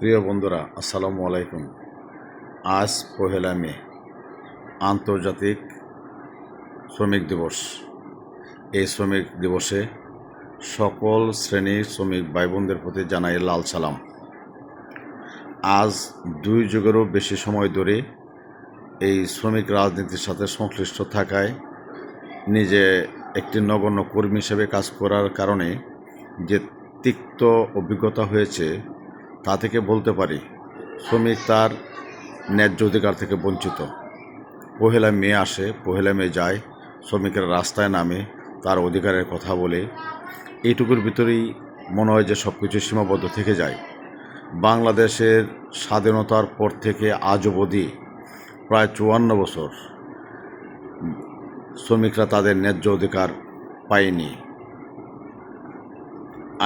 প্রিয় বন্ধুরা, আসসালামু আলাইকুম। আজ ১লা মে, আন্তর্জাতিক শ্রমিক দিবস। এই শ্রমিক দিবসে সকল শ্রেণীর শ্রমিক ভাই বোনদের প্রতি জানাই লাল সালাম। আজ ২ যুগেরও বেশি সময় ধরে এই শ্রমিক রাজনীতির সাথে সংশ্লিষ্ট থাকায়, নিজে একটি নগণ্য কর্মী হিসেবে কাজ করার কারণে যে তিক্ত অভিজ্ঞতা হয়েছে, তা থেকে বলতে পারি শ্রমিক তার ন্যায্য অধিকার থেকে বঞ্চিত। ১লা মে আসে, ১লা মে যায়, শ্রমিকেরা রাস্তায় নামে, তার অধিকারের কথা বলে। এইটুকুর ভিতরেই মনে হয় যে সব কিছু সীমাবদ্ধ থেকে যায়। বাংলাদেশের স্বাধীনতার পর থেকে আজ অবধি প্রায় ৫৪ বছর শ্রমিকরা তাদের ন্যায্য অধিকার পায়নি।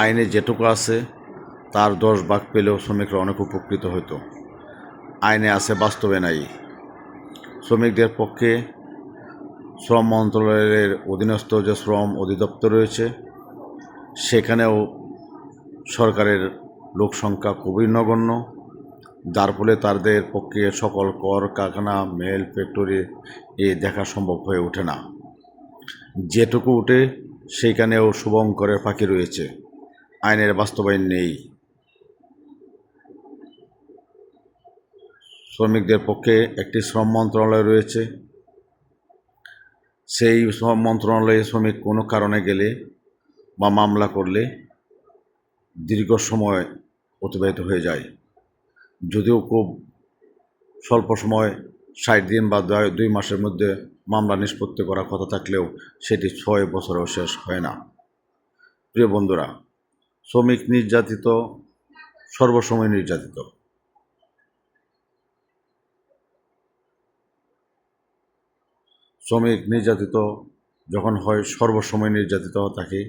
আইনে যেটুকু আছে তার ১০ ভাগ পেলেও শ্রমিকরা অনেক উপকৃত হতো। আইনে আছে, বাস্তবে নাই। শ্রমিকদের পক্ষে শ্রম মন্ত্রণালয়ের অধীনস্থ যে শ্রম অধিদপ্তর রয়েছে, সেখানেও সরকারের লোক সংখ্যা খুবই নগণ্য, যার ফলে তাদের পক্ষে সকল কারখানা, মিল, ফ্যাক্টরি দেখা সম্ভব হয়ে ওঠে না। যেটুকু উঠে সেইখানেও শুভঙ্করের ফাঁকি রয়েছে, আইনের বাস্তবায়ন নেই। শ্রমিকদের পক্ষে একটি শ্রম মন্ত্রণালয় রয়েছে, সেই শ্রম মন্ত্রণালয়ে শ্রমিক কোনো কারণে গেলে বা মামলা করলে দীর্ঘ সময় অতিবাহিত হয়ে যায়। যদিও খুব স্বল্প সময়, ৬০ দিন বা ২ মাসের মধ্যে মামলা নিষ্পত্তি করার কথা থাকলেও সেটি ৬ বছরেও শেষ হয় না। প্রিয় বন্ধুরা, শ্রমিক নির্যাতিত, সর্বসময় নির্যাতিত। শ্রমিক নির্যাতিত যখন হয়, সর্বসময় নির্যাতিত থাকে।